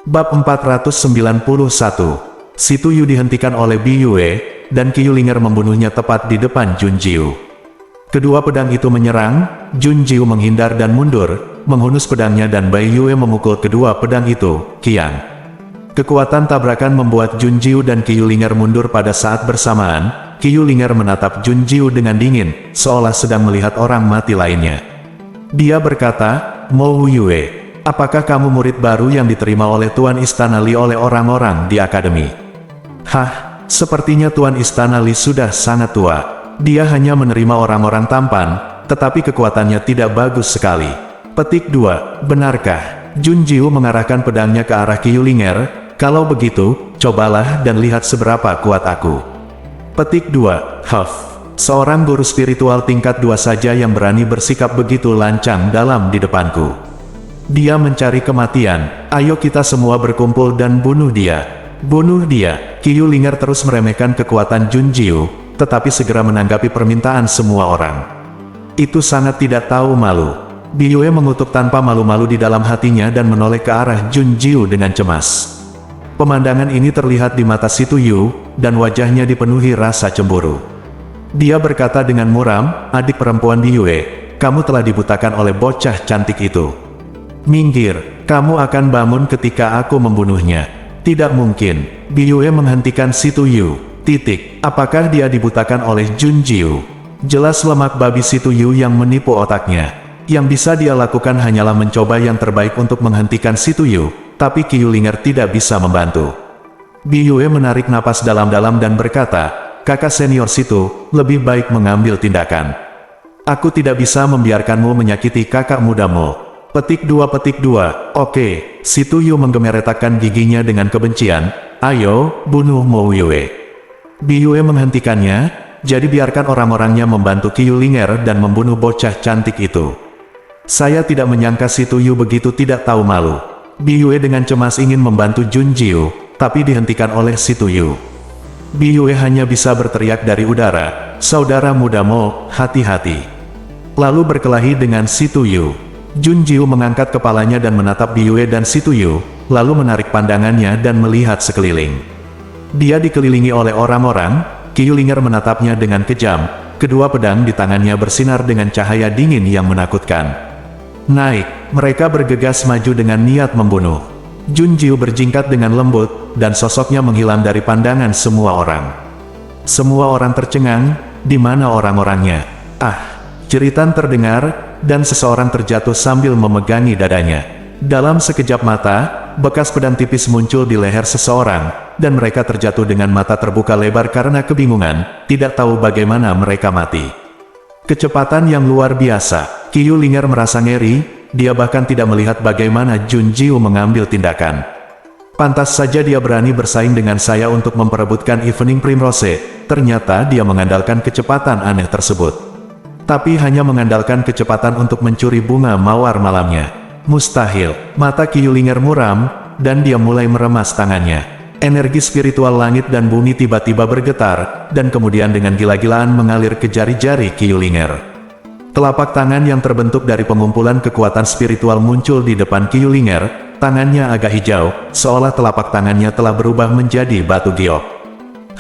Bab 491. Situ Yu dihentikan oleh Bi Yue, dan Qiyulinger membunuhnya tepat di depan Jun Jiu. Kedua pedang itu menyerang, Jun Jiu menghindar dan mundur, menghunus pedangnya dan Bai Yue memukul kedua pedang itu, kian. Kekuatan tabrakan membuat Jun Jiu dan Qiyulinger mundur pada saat bersamaan. Qiyulinger menatap Jun Jiu dengan dingin, seolah sedang melihat orang mati lainnya. Dia berkata, "Mo Yue, apakah kamu murid baru yang diterima oleh Tuan Istana Li oleh orang-orang di akademi?" "Hah, sepertinya Tuan Istana Li sudah sangat tua. Dia hanya menerima orang-orang tampan, tetapi kekuatannya tidak bagus sekali." Petik 2. Benarkah? Jun Jiu mengarahkan pedangnya ke arah Qiyulinger. "Kalau begitu, cobalah dan lihat seberapa kuat aku." Petik 2. Seorang guru spiritual tingkat 2 saja yang berani bersikap begitu lancang dalam di depanku. Dia mencari kematian. Ayo kita semua berkumpul dan bunuh dia. Bunuh dia. Qiyulinger terus meremehkan kekuatan Jun Jiu, tetapi segera menanggapi permintaan semua orang. Itu sangat tidak tahu malu. Bi Yue mengutuk tanpa malu-malu di dalam hatinya dan menoleh ke arah Jun Jiu dengan cemas. Pemandangan ini terlihat di mata Situ Yu, dan wajahnya dipenuhi rasa cemburu. Dia berkata dengan muram, "Adik perempuan Bi Yue, kamu telah dibutakan oleh bocah cantik itu. Minggir, kamu akan bangun ketika aku membunuhnya." "Tidak mungkin." Bi Yue menghentikan Situ Yu. Apakah dia dibutakan oleh Jun Jiu? Jelas lemak babi Situ Yu yang menipu otaknya. Yang bisa dia lakukan hanyalah mencoba yang terbaik untuk menghentikan Situ Yu, tapi Qiyulinger tidak bisa membantu. Bi Yue menarik napas dalam-dalam dan berkata, "Kakak senior Situ, lebih baik mengambil tindakan. Aku tidak bisa membiarkanmu menyakiti kakak mudamu." Petik 2. Oke. Situ Yu menggemeretakkan giginya dengan kebencian. "Ayo, bunuh Mo Yue." Bi Yue menghentikannya, jadi biarkan orang-orangnya membantu Qiyulinger dan membunuh bocah cantik itu. Saya tidak menyangka Situ Yu begitu tidak tahu malu. Bi Yue dengan cemas ingin membantu Jun Jiu, tapi dihentikan oleh Situ Yu. Bi Yue hanya bisa berteriak dari udara, "Saudara muda Mo, hati-hati." Lalu berkelahi dengan Situ Yu. Jun Jiu mengangkat kepalanya dan menatap Bi Yue dan Situ Yu, lalu menarik pandangannya dan melihat sekeliling. Dia dikelilingi oleh orang-orang. Qiyulinger menatapnya dengan kejam. Kedua pedang di tangannya bersinar dengan cahaya dingin yang menakutkan. Naik, mereka bergegas maju dengan niat membunuh. Jun Jiu berjingkat dengan lembut, dan sosoknya menghilang dari pandangan semua orang. Semua orang tercengang, di mana orang-orangnya? "Ah!" Jeritan terdengar, dan seseorang terjatuh sambil memegangi dadanya. Dalam sekejap mata, bekas pedang tipis muncul di leher seseorang, dan mereka terjatuh dengan mata terbuka lebar karena kebingungan, tidak tahu bagaimana mereka mati. Kecepatan yang luar biasa. Qiyulinger merasa ngeri, dia bahkan tidak melihat bagaimana Jun Jiu mengambil tindakan. Pantas saja dia berani bersaing dengan saya untuk memperebutkan Evening Primrose, ternyata dia mengandalkan kecepatan aneh tersebut. Tapi hanya mengandalkan kecepatan untuk mencuri bunga mawar malamnya. Mustahil. Mata Qiyulinger muram, dan dia mulai meremas tangannya. Energi spiritual langit dan bumi tiba-tiba bergetar, dan kemudian dengan gila-gilaan mengalir ke jari-jari Qiyulinger. Telapak tangan yang terbentuk dari pengumpulan kekuatan spiritual muncul di depan Qiyulinger, tangannya agak hijau, seolah telapak tangannya telah berubah menjadi batu giok.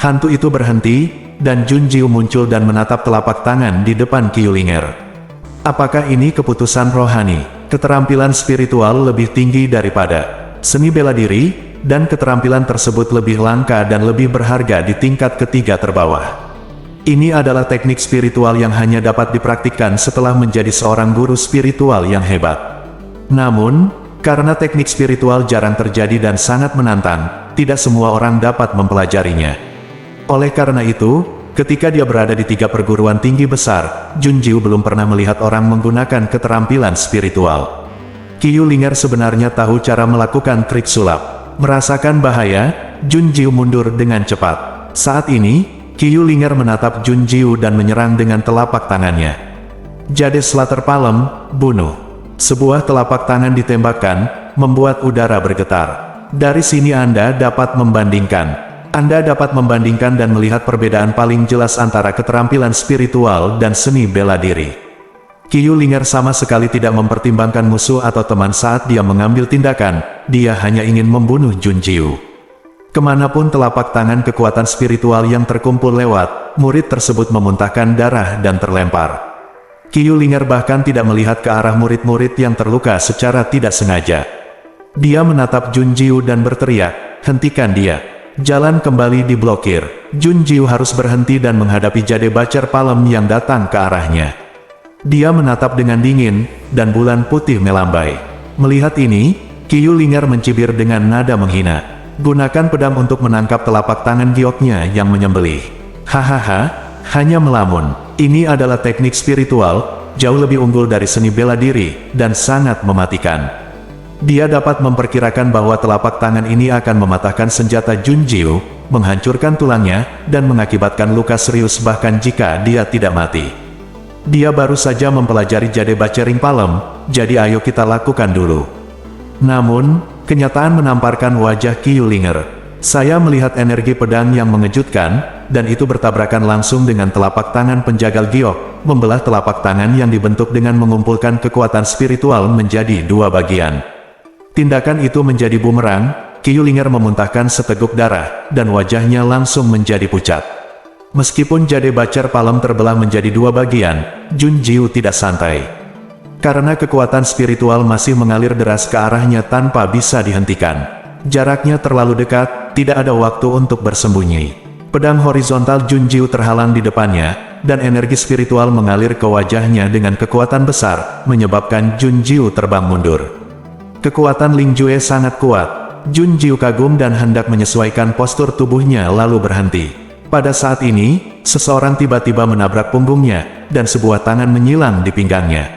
Hantu itu berhenti, dan Jun Jiu muncul dan menatap telapak tangan di depan Qiyulinger. Apakah ini keputusan rohani? Keterampilan spiritual lebih tinggi daripada seni bela diri, dan keterampilan tersebut lebih langka dan lebih berharga di tingkat ketiga terbawah. Ini adalah teknik spiritual yang hanya dapat dipraktikkan setelah menjadi seorang guru spiritual yang hebat. Namun, karena teknik spiritual jarang terjadi dan sangat menantang, tidak semua orang dapat mempelajarinya. Oleh karena itu, ketika dia berada di 3 perguruan tinggi besar, Jun Jiu belum pernah melihat orang menggunakan keterampilan spiritual. Qiyulinger sebenarnya tahu cara melakukan trik sulap. Merasakan bahaya, Jun Jiu mundur dengan cepat. Saat ini, Qiyulinger menatap Jun Jiu dan menyerang dengan telapak tangannya. Jades Slater Palem, bunuh. Sebuah telapak tangan ditembakkan, membuat udara bergetar. Dari sini Anda dapat membandingkan. Anda dapat membandingkan dan melihat perbedaan paling jelas antara keterampilan spiritual dan seni bela diri. Qiyulinger sama sekali tidak mempertimbangkan musuh atau teman saat dia mengambil tindakan, dia hanya ingin membunuh Junjiu. Kemanapun telapak tangan kekuatan spiritual yang terkumpul lewat, murid tersebut memuntahkan darah dan terlempar. Kiyulinger bahkan tidak melihat ke arah murid-murid yang terluka secara tidak sengaja. Dia menatap Junjiu dan berteriak, "Hentikan dia! Jalan kembali diblokir." Junjiu harus berhenti dan menghadapi Jade Bacer Palem yang datang ke arahnya. Dia menatap dengan dingin, dan bulan putih melambai. Melihat ini, Kiyulinger mencibir dengan nada menghina. "Gunakan pedang untuk menangkap telapak tangan gioknya yang menyembelih." "Hahaha, hanya melamun. Ini adalah teknik spiritual, jauh lebih unggul dari seni bela diri, dan sangat mematikan." Dia dapat memperkirakan bahwa telapak tangan ini akan mematahkan senjata Junjiu, menghancurkan tulangnya, dan mengakibatkan luka serius bahkan jika dia tidak mati. Dia baru saja mempelajari Jade Bacering Palem, jadi ayo kita lakukan dulu. Namun, kenyataan menamparkan wajah Kiyulinger. "Saya melihat energi pedang yang mengejutkan, dan itu bertabrakan langsung dengan telapak tangan penjagal giok, membelah telapak tangan yang dibentuk dengan mengumpulkan kekuatan spiritual menjadi dua bagian." Tindakan itu menjadi bumerang, Kiyulinger memuntahkan seteguk darah, dan wajahnya langsung menjadi pucat. Meskipun Jade Bacer Palem terbelah menjadi dua bagian, Junjiu tidak santai. Karena kekuatan spiritual masih mengalir deras ke arahnya tanpa bisa dihentikan. Jaraknya terlalu dekat, tidak ada waktu untuk bersembunyi. Pedang horizontal Junjiu terhalang di depannya, dan energi spiritual mengalir ke wajahnya dengan kekuatan besar, menyebabkan Junjiu terbang mundur. Kekuatan Ling Jue sangat kuat. Junjiu kagum dan hendak menyesuaikan postur tubuhnya lalu berhenti. Pada saat ini, seseorang tiba-tiba menabrak punggungnya, dan sebuah tangan menyilang di pinggangnya.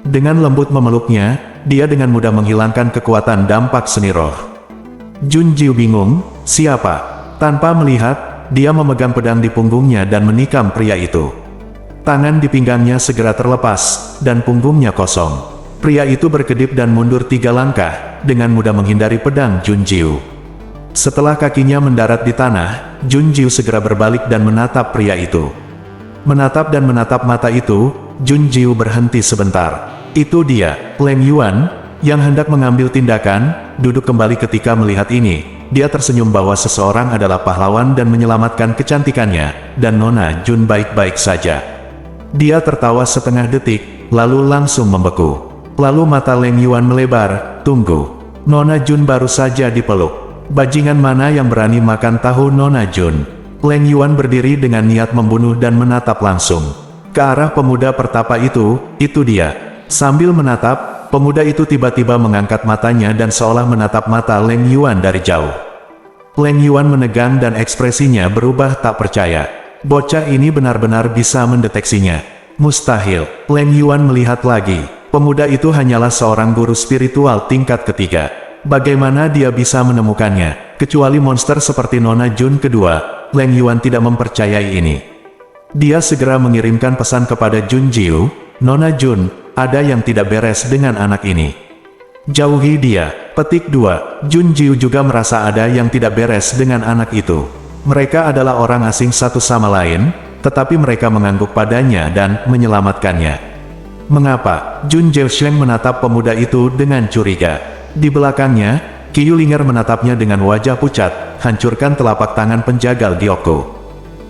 Dengan lembut memeluknya, dia dengan mudah menghilangkan kekuatan dampak seni roh. Junjiu bingung, siapa? Tanpa melihat, dia memegang pedang di punggungnya dan menikam pria itu. Tangan di pinggangnya segera terlepas, dan punggungnya kosong. Pria itu berkedip dan mundur 3 langkah, dengan mudah menghindari pedang Junjiu. Setelah kakinya mendarat di tanah, Junjiu segera berbalik dan menatap pria itu. Menatap dan menatap mata itu, Junjiu berhenti sebentar. Itu dia, Leng Yuan, yang hendak mengambil tindakan, duduk kembali ketika melihat ini. Dia tersenyum bahwa seseorang adalah pahlawan dan menyelamatkan kecantikannya, dan Nona Jun baik-baik saja. Dia tertawa setengah detik, lalu langsung membeku. Lalu mata Leng Yuan melebar, "Tunggu. Nona Jun baru saja dipeluk. Bajingan mana yang berani makan tahu Nona Jun?" Leng Yuan berdiri dengan niat membunuh dan menatap langsung ke arah pemuda pertapa itu dia. Sambil menatap, pemuda itu tiba-tiba mengangkat matanya dan seolah menatap mata Leng Yuan dari jauh. Leng Yuan menegang dan ekspresinya berubah tak percaya. Bocah ini benar-benar bisa mendeteksinya. Mustahil. Leng Yuan melihat lagi. Pemuda itu hanyalah seorang guru spiritual tingkat ketiga. Bagaimana dia bisa menemukannya? Kecuali monster seperti Nona Jun kedua, Leng Yuan tidak mempercayai ini. Dia segera mengirimkan pesan kepada Junjiu, "Nona Jun, ada yang tidak beres dengan anak ini. Jauhi dia." Petik 2. Junjiu juga merasa ada yang tidak beres dengan anak itu. Mereka adalah orang asing satu sama lain, tetapi mereka mengangguk padanya dan menyelamatkannya. "Mengapa?" Jun Zhesheng menatap pemuda itu dengan curiga. Di belakangnya, Kiyulinger menatapnya dengan wajah pucat, "Hancurkan telapak tangan penjagal giokku."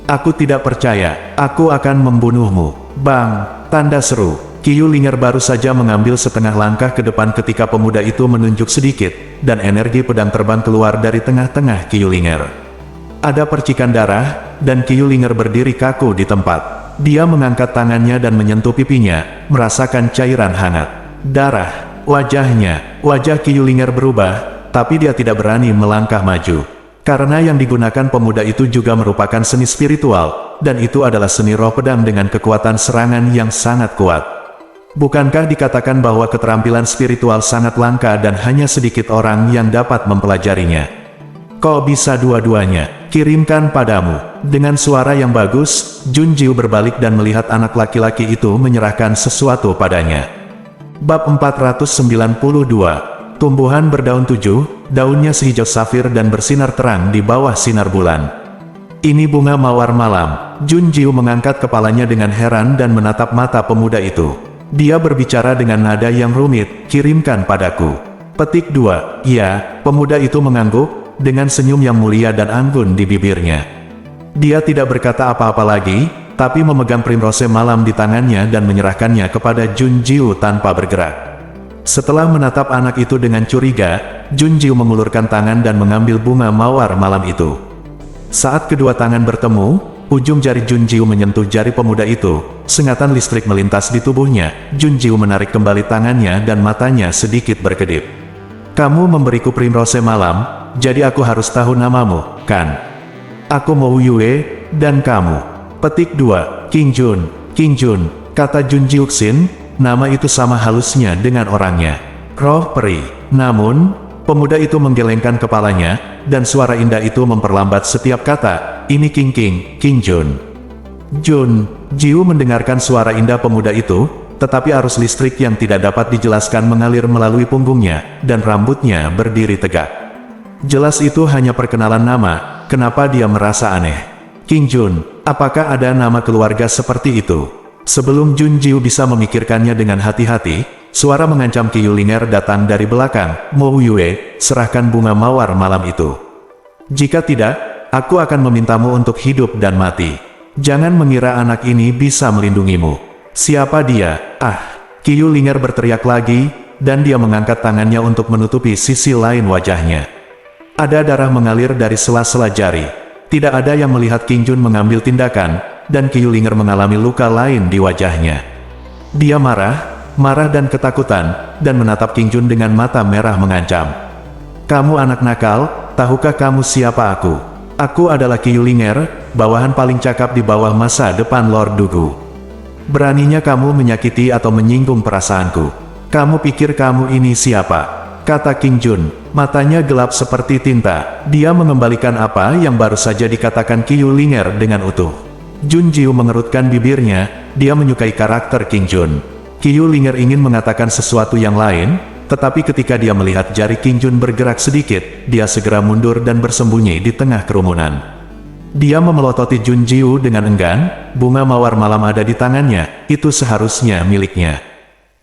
"Aku tidak percaya, aku akan membunuhmu." Bang! Tanda seru. Kiyulinger baru saja mengambil setengah langkah ke depan ketika pemuda itu menunjuk sedikit, dan energi pedang terbang keluar dari tengah-tengah Kiyulinger. Ada percikan darah, dan Kiyulinger berdiri kaku di tempat. Dia mengangkat tangannya dan menyentuh pipinya, merasakan cairan hangat. Darah. Wajah Kiyulinger berubah, tapi dia tidak berani melangkah maju. Karena yang digunakan pemuda itu juga merupakan seni spiritual, dan itu adalah seni roh pedang dengan kekuatan serangan yang sangat kuat. Bukankah dikatakan bahwa keterampilan spiritual sangat langka dan hanya sedikit orang yang dapat mempelajarinya? Kok bisa dua-duanya? Kirimkan padamu. Dengan suara yang bagus, Junjiu berbalik dan melihat anak laki-laki itu menyerahkan sesuatu padanya. Bab 492. Tumbuhan berdaun 7, daunnya sehijau safir dan bersinar terang di bawah sinar bulan. "Ini bunga mawar malam." Junjiu mengangkat kepalanya dengan heran dan menatap mata pemuda itu. Dia berbicara dengan nada yang rumit, "Kirimkan padaku." Petik 2. Iya, pemuda itu mengangguk, dengan senyum yang mulia dan anggun di bibirnya. Dia tidak berkata apa-apa lagi, tapi memegang primrose malam di tangannya dan menyerahkannya kepada Junjiu tanpa bergerak. Setelah menatap anak itu dengan curiga, Junjiu mengulurkan tangan dan mengambil bunga mawar malam itu. Saat kedua tangan bertemu, ujung jari Junjiu menyentuh jari pemuda itu, sengatan listrik melintas di tubuhnya. Junjiu menarik kembali tangannya dan matanya sedikit berkedip. Kamu memberiku primrose malam, jadi aku harus tahu namamu, kan? Aku Mo Yue, dan kamu. Petik 2. King Jun. King Jun, kata Jun Jiuxin, nama itu sama halusnya dengan orangnya. Roh peri. Namun, pemuda itu menggelengkan kepalanya, dan suara indah itu memperlambat setiap kata. Ini King Jun. Jun Jiu mendengarkan suara indah pemuda itu, tetapi arus listrik yang tidak dapat dijelaskan mengalir melalui punggungnya, dan rambutnya berdiri tegak. Jelas itu hanya perkenalan nama, kenapa dia merasa aneh? King Jun, apakah ada nama keluarga seperti itu? Sebelum Jun Jiu bisa memikirkannya dengan hati-hati, suara mengancam Qiu Linger datang dari belakang. Mo Yue, serahkan bunga mawar malam itu. Jika tidak, aku akan memintamu untuk hidup dan mati. Jangan mengira anak ini bisa melindungimu. Siapa dia? Ah! Qiu Linger berteriak lagi, dan dia mengangkat tangannya untuk menutupi sisi lain wajahnya. Ada darah mengalir dari sela-sela jari. Tidak ada yang melihat King Jun mengambil tindakan, dan Qiu Linger mengalami luka lain di wajahnya. Dia marah dan ketakutan, dan menatap King Jun dengan mata merah mengancam. Kamu anak nakal, tahukah kamu siapa aku? Aku adalah Qiu Linger, bawahan paling cakap di bawah masa depan Lord Dugu. Beraninya kamu menyakiti atau menyinggung perasaanku. Kamu pikir kamu ini siapa? Kata King Jun, matanya gelap seperti tinta. Dia mengembalikan apa yang baru saja dikatakan Qiu Linger dengan utuh. Jun Jiu mengerutkan bibirnya, dia menyukai karakter King Jun. Qiu Linger ingin mengatakan sesuatu yang lain, tetapi ketika dia melihat jari King Jun bergerak sedikit, dia segera mundur dan bersembunyi di tengah kerumunan. Dia memelototi Jun Jiu dengan enggan, bunga mawar malam ada di tangannya, itu seharusnya miliknya.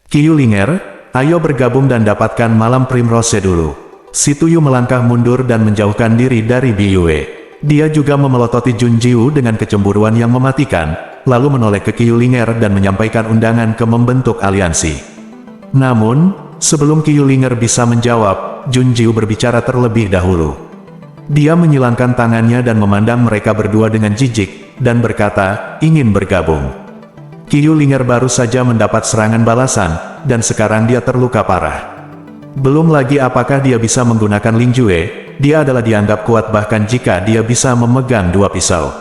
Qiu Linger, ayo bergabung dan dapatkan malam primrose dulu. Si Tuyu melangkah mundur dan menjauhkan diri dari Biyue. Dia juga memelototi Jun Jiu dengan kecemburuan yang mematikan, lalu menoleh ke Qiu Linger dan menyampaikan undangan ke membentuk aliansi. Namun, sebelum Qiu Linger bisa menjawab, Jun Jiu berbicara terlebih dahulu. Dia menyilangkan tangannya dan memandang mereka berdua dengan jijik, dan berkata, ingin bergabung. Qiu Linger baru saja mendapat serangan balasan, dan sekarang dia terluka parah. Belum lagi apakah dia bisa menggunakan Ling Jue, dia adalah dianggap kuat bahkan jika dia bisa memegang dua pisau.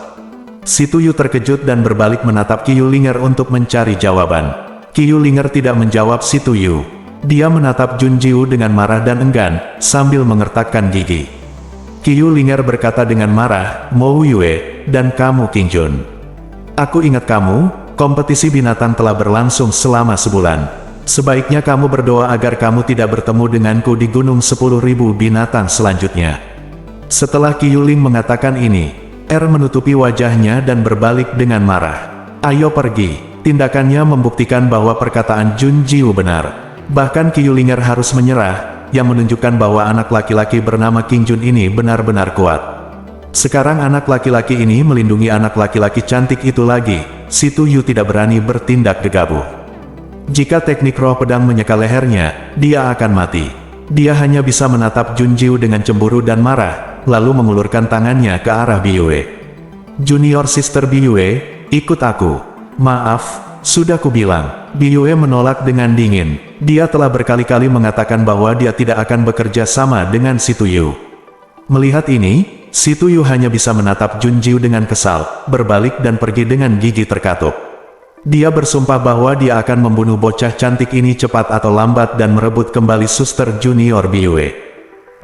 Si Tuyu terkejut dan berbalik menatap Qiu Linger untuk mencari jawaban. Qiu Linger tidak menjawab si Tuyu. Dia menatap Jun Jiu dengan marah dan enggan, sambil mengertakkan gigi. Qiu Linger berkata dengan marah, Mo Yue, dan kamu King Jun. Aku ingat kamu. Kompetisi binatang telah berlangsung selama sebulan. Sebaiknya kamu berdoa agar kamu tidak bertemu denganku di Gunung 10.000 binatang selanjutnya. Setelah Qiu Ling mengatakan ini, menutupi wajahnya dan berbalik dengan marah. Ayo pergi. Tindakannya membuktikan bahwa perkataan Jun Jiu benar. Bahkan Qiu Linger harus menyerah, yang menunjukkan bahwa anak laki-laki bernama King Jun ini benar-benar kuat. Sekarang anak laki-laki ini melindungi anak laki-laki cantik itu lagi. Si Tuyu tidak berani bertindak gegabah. Jika teknik roh pedang menyeka lehernya, dia akan mati. Dia hanya bisa menatap Jun Jiu dengan cemburu dan marah, lalu mengulurkan tangannya ke arah Biyue. Junior Sister Biyue, ikut aku. Maaf, sudah kubilang. Biyue menolak dengan dingin. Dia telah berkali-kali mengatakan bahwa dia tidak akan bekerja sama dengan si Tuyu. Melihat ini, si Tuyu hanya bisa menatap Jun Jiu dengan kesal, berbalik dan pergi dengan gigi terkatup. Dia bersumpah bahwa dia akan membunuh bocah cantik ini cepat atau lambat dan merebut kembali suster junior Biyue.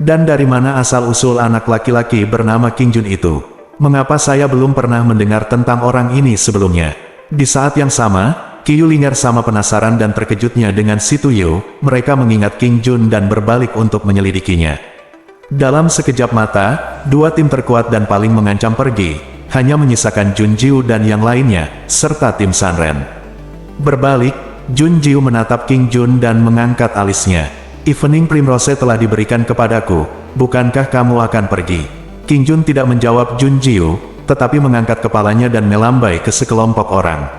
Dan dari mana asal-usul anak laki-laki bernama King Jun itu? Mengapa saya belum pernah mendengar tentang orang ini sebelumnya? Di saat yang sama, Qiu Linger sama penasaran dan terkejutnya dengan si Tuyu, mereka mengingat King Jun dan berbalik untuk menyelidikinya. Dalam sekejap mata, dua tim terkuat dan paling mengancam pergi, hanya menyisakan Jun Jiu dan yang lainnya, serta tim Sanren. Berbalik, Jun Jiu menatap King Jun dan mengangkat alisnya. Evening Primrose telah diberikan kepadaku, bukankah kamu akan pergi? King Jun tidak menjawab Jun Jiu, tetapi mengangkat kepalanya dan melambai ke sekelompok orang.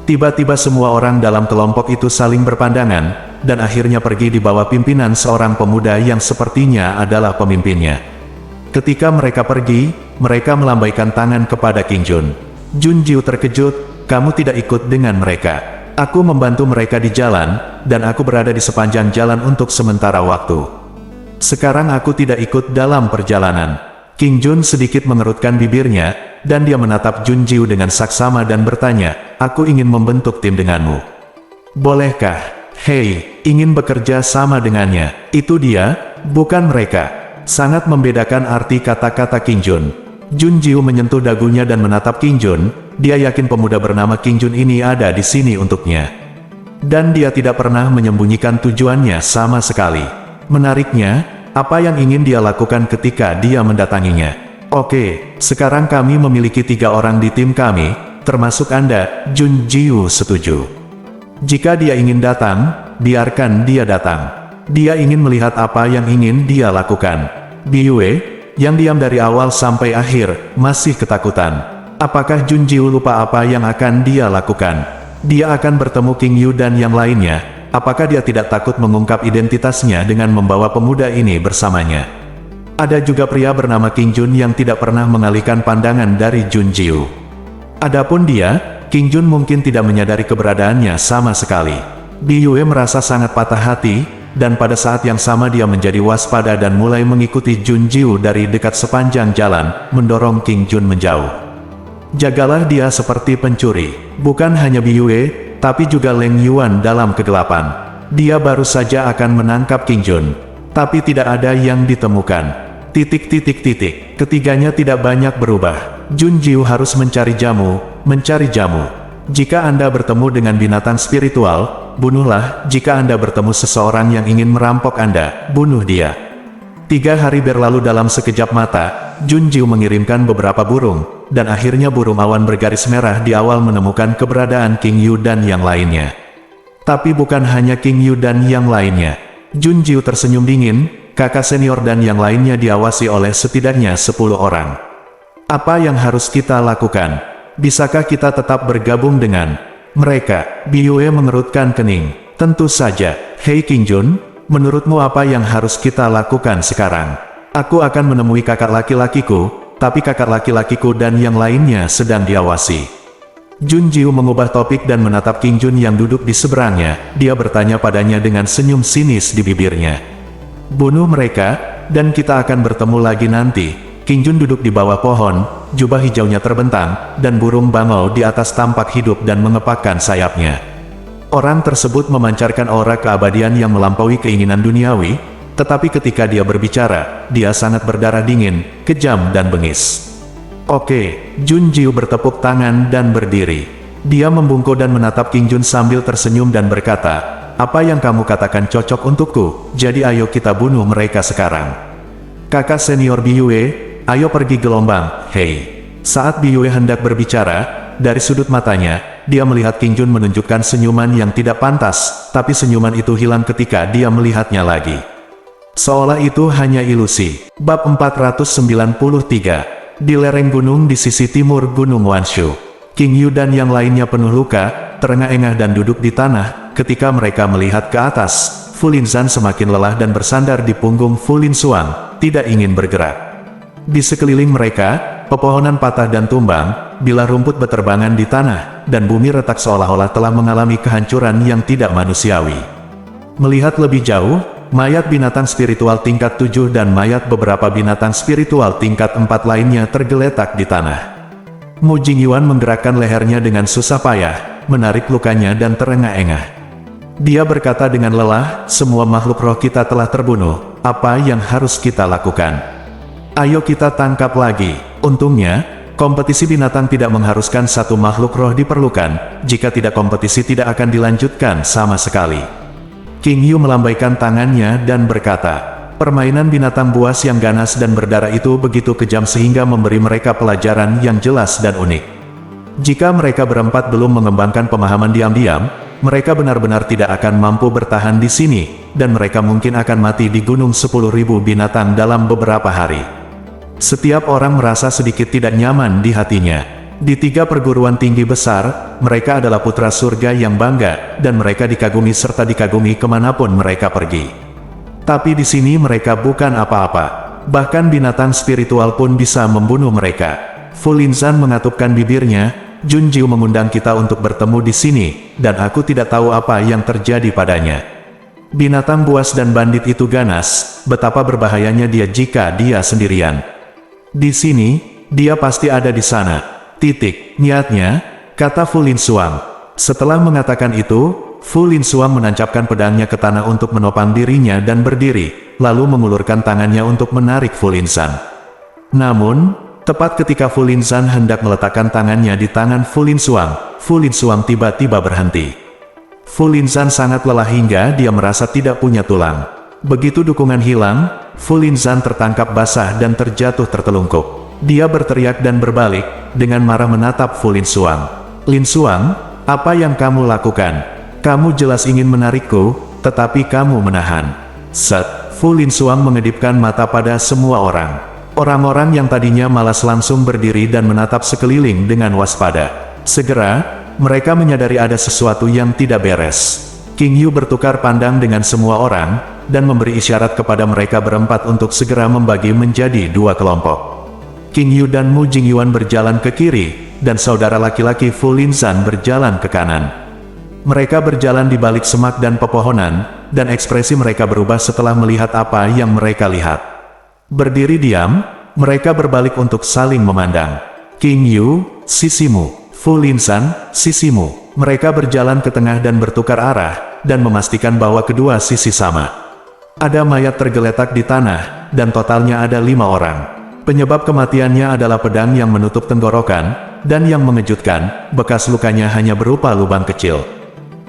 Tiba-tiba semua orang dalam kelompok itu saling berpandangan, dan akhirnya pergi di bawah pimpinan seorang pemuda yang sepertinya adalah pemimpinnya. Ketika mereka pergi, mereka melambaikan tangan kepada King Jun. Jun Jiu terkejut, kamu tidak ikut dengan mereka. Aku membantu mereka di jalan, dan aku berada di sepanjang jalan untuk sementara waktu. Sekarang aku tidak ikut dalam perjalanan. King Jun sedikit mengerutkan bibirnya, dan dia menatap Jun Jiu dengan saksama dan bertanya, aku ingin membentuk tim denganmu. Bolehkah? Hei, ingin bekerja sama dengannya. Itu dia, bukan mereka. Sangat membedakan arti kata-kata King Jun. Jun Jiu menyentuh dagunya dan menatap King Jun, dia yakin pemuda bernama King Jun ini ada di sini untuknya. Dan dia tidak pernah menyembunyikan tujuannya sama sekali. Menariknya, apa yang ingin dia lakukan ketika dia mendatanginya. Oke, sekarang kami memiliki 3 orang di tim kami, termasuk Anda, Jun Jiu setuju. Jika dia ingin datang, biarkan dia datang. Dia ingin melihat apa yang ingin dia lakukan. Biyue, yang diam dari awal sampai akhir, masih ketakutan. Apakah Jun Jiu lupa apa yang akan dia lakukan? Dia akan bertemu King Yu dan yang lainnya. Apakah dia tidak takut mengungkap identitasnya dengan membawa pemuda ini bersamanya? Ada juga pria bernama King Jun yang tidak pernah mengalihkan pandangan dari Jun Jiu. Adapun dia, King Jun mungkin tidak menyadari keberadaannya sama sekali. Biyue merasa sangat patah hati, dan pada saat yang sama dia menjadi waspada dan mulai mengikuti Jun Jiu dari dekat sepanjang jalan, mendorong King Jun menjauh. Jagalah dia seperti pencuri, bukan hanya Biyue, tapi juga Leng Yuan dalam kegelapan. Dia baru saja akan menangkap King Jun, tapi tidak ada yang ditemukan. Ketiganya tidak banyak berubah. Jun Jiu harus mencari jamu. Jika Anda bertemu dengan binatang spiritual, bunuhlah. Jika Anda bertemu seseorang yang ingin merampok Anda, bunuh dia. 3 hari berlalu dalam sekejap mata, Jun Jiu mengirimkan beberapa burung, dan akhirnya burung awan bergaris merah di awal menemukan keberadaan King Yu dan yang lainnya. Tapi bukan hanya King Yu dan yang lainnya. Jun Jiu tersenyum dingin, kakak senior dan yang lainnya diawasi oleh setidaknya 10 orang. Apa yang harus kita lakukan? Bisakah kita tetap bergabung dengan mereka? Biyue mengerutkan kening. Tentu saja. Hei King Jun, menurutmu apa yang harus kita lakukan sekarang? Aku akan menemui kakak laki-lakiku, tapi kakak laki-lakiku dan yang lainnya sedang diawasi. Jun Jiu mengubah topik dan menatap King Jun yang duduk di seberangnya. Dia bertanya padanya dengan senyum sinis di bibirnya. Bunuh mereka, dan kita akan bertemu lagi nanti. King Jun duduk di bawah pohon, jubah hijaunya terbentang, dan burung bangau di atas tampak hidup dan mengepakkan sayapnya. Orang tersebut memancarkan aura keabadian yang melampaui keinginan duniawi, tetapi ketika dia berbicara, dia sangat berdarah dingin, kejam dan bengis. Oke, Jun Jiu bertepuk tangan dan berdiri. Dia membungkuk dan menatap King Jun sambil tersenyum dan berkata, apa yang kamu katakan cocok untukku, jadi ayo kita bunuh mereka sekarang. Kakak senior Biyue, ayo pergi gelombang, hei. Saat Biyue hendak berbicara, dari sudut matanya, dia melihat King Jun menunjukkan senyuman yang tidak pantas, tapi senyuman itu hilang ketika dia melihatnya lagi. Seolah itu hanya ilusi. Bab 493. Di lereng gunung di sisi timur Gunung Wanshu, King Yu dan yang lainnya penuh luka, terengah-engah dan duduk di tanah. Ketika mereka melihat ke atas, Fu Lin Zhan semakin lelah dan bersandar di punggung Fu Lin Xuan, tidak ingin bergerak. Di sekeliling mereka, pepohonan patah dan tumbang, bilah rumput beterbangan di tanah, dan bumi retak seolah-olah telah mengalami kehancuran yang tidak manusiawi. Melihat lebih jauh, mayat binatang spiritual tingkat 7 dan mayat beberapa binatang spiritual tingkat 4 lainnya tergeletak di tanah. Mu Jingyuan menggerakkan lehernya dengan susah payah, menarik lukanya dan terengah-engah. Dia berkata dengan lelah, semua makhluk roh kita telah terbunuh, apa yang harus kita lakukan? Ayo kita tangkap lagi. Untungnya, kompetisi binatang tidak mengharuskan satu makhluk roh diperlukan, jika tidak kompetisi tidak akan dilanjutkan sama sekali. King Yu melambaikan tangannya dan berkata, permainan binatang buas yang ganas dan berdarah itu begitu kejam sehingga memberi mereka pelajaran yang jelas dan unik. Jika mereka berempat belum mengembangkan pemahaman diam-diam, mereka benar-benar tidak akan mampu bertahan di sini, dan mereka mungkin akan mati di gunung 10.000 binatang dalam beberapa hari. Setiap orang merasa sedikit tidak nyaman di hatinya. Di 3 perguruan tinggi besar, mereka adalah putra surga yang bangga, dan mereka dikagumi serta dikagumi kemanapun mereka pergi. Tapi di sini mereka bukan apa-apa. Bahkan binatang spiritual pun bisa membunuh mereka. Fu Linzan mengatupkan bibirnya, Junjiu mengundang kita untuk bertemu di sini, dan aku tidak tahu apa yang terjadi padanya. Binatang buas dan bandit itu ganas, betapa berbahayanya dia jika dia sendirian. Di sini, dia pasti ada di sana. Niatnya, kata Fu Linsuang. Setelah mengatakan itu, Fu Linsuang menancapkan pedangnya ke tanah untuk menopang dirinya dan berdiri, lalu mengulurkan tangannya untuk menarik Fu Linzan. Namun, tepat ketika Fu Linzan hendak meletakkan tangannya di tangan Fu Linsuang tiba-tiba berhenti. Fu Linzan sangat lelah hingga dia merasa tidak punya tulang. Begitu dukungan hilang, Fu Linzan tertangkap basah dan terjatuh tertelungkup. Dia berteriak dan berbalik, dengan marah menatap Fu Linsuang. Linsuang, apa yang kamu lakukan? Kamu jelas ingin menarikku, tetapi kamu menahan. Fu Linsuang mengedipkan mata pada semua orang. Orang-orang yang tadinya malas langsung berdiri dan menatap sekeliling dengan waspada. Segera, mereka menyadari ada sesuatu yang tidak beres. King Yu bertukar pandang dengan semua orang, dan memberi isyarat kepada mereka berempat untuk segera membagi menjadi 2 kelompok. King Yu dan Mu Jingyuan berjalan ke kiri, dan saudara laki-laki Fu Linzan berjalan ke kanan. Mereka berjalan di balik semak dan pepohonan, dan ekspresi mereka berubah setelah melihat apa yang mereka lihat. Berdiri diam, mereka berbalik untuk saling memandang. King Yu, sisimu. Fu Linzan, sisimu. Mereka berjalan ke tengah dan bertukar arah, dan memastikan bahwa kedua sisi sama. Ada mayat tergeletak di tanah, dan totalnya ada 5 orang. Penyebab kematiannya adalah pedang yang menutup tenggorokan, dan yang mengejutkan, bekas lukanya hanya berupa lubang kecil.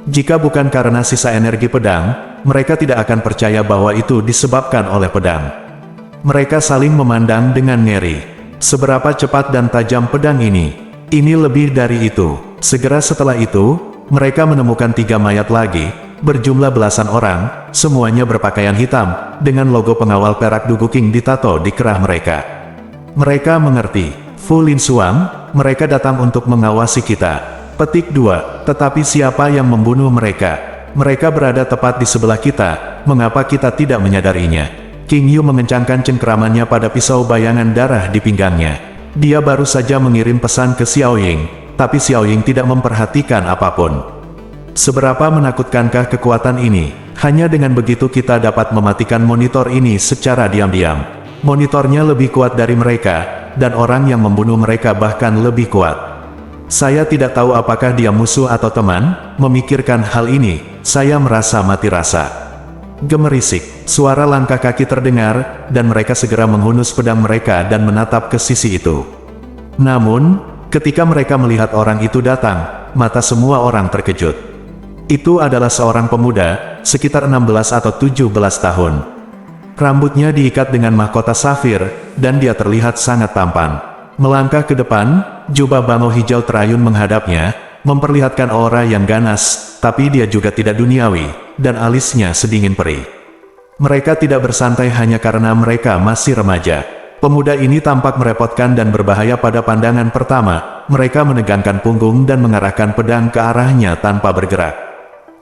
Jika bukan karena sisa energi pedang, mereka tidak akan percaya bahwa itu disebabkan oleh pedang. Mereka saling memandang dengan ngeri. Seberapa cepat dan tajam pedang ini? Ini lebih dari itu. Segera setelah itu, mereka menemukan 3 mayat lagi, berjumlah belasan orang, semuanya berpakaian hitam, dengan logo pengawal perak Dugu King ditato di kerah mereka. Mereka mengerti. Fu Linsuang, mereka datang untuk mengawasi kita. Petik 2. Tetapi siapa yang membunuh mereka? Mereka berada tepat di sebelah kita, mengapa kita tidak menyadarinya? King Yu mengencangkan cengkeramannya pada pisau bayangan darah di pinggangnya. Dia baru saja mengirim pesan ke Xiao Ying, tapi Xiao Ying tidak memperhatikan apapun. Seberapa menakutkankah kekuatan ini? Hanya dengan begitu kita dapat mematikan monitor ini secara diam-diam. Monitornya lebih kuat dari mereka, dan orang yang membunuh mereka bahkan lebih kuat. Saya tidak tahu apakah dia musuh atau teman. Memikirkan hal ini, saya merasa mati rasa. Gemerisik, suara langkah kaki terdengar, dan mereka segera menghunus pedang mereka dan menatap ke sisi itu. Namun, ketika mereka melihat orang itu datang, mata semua orang terkejut. Itu adalah seorang pemuda, sekitar 16 atau 17 tahun. Rambutnya diikat dengan mahkota safir, dan dia terlihat sangat tampan. Melangkah ke depan, jubah bangau hijau terayun menghadapnya, memperlihatkan aura yang ganas, tapi dia juga tidak duniawi, dan alisnya sedingin perih. Mereka tidak bersantai hanya karena mereka masih remaja. Pemuda ini tampak merepotkan dan berbahaya pada pandangan pertama. Mereka menegangkan punggung dan mengarahkan pedang ke arahnya tanpa bergerak.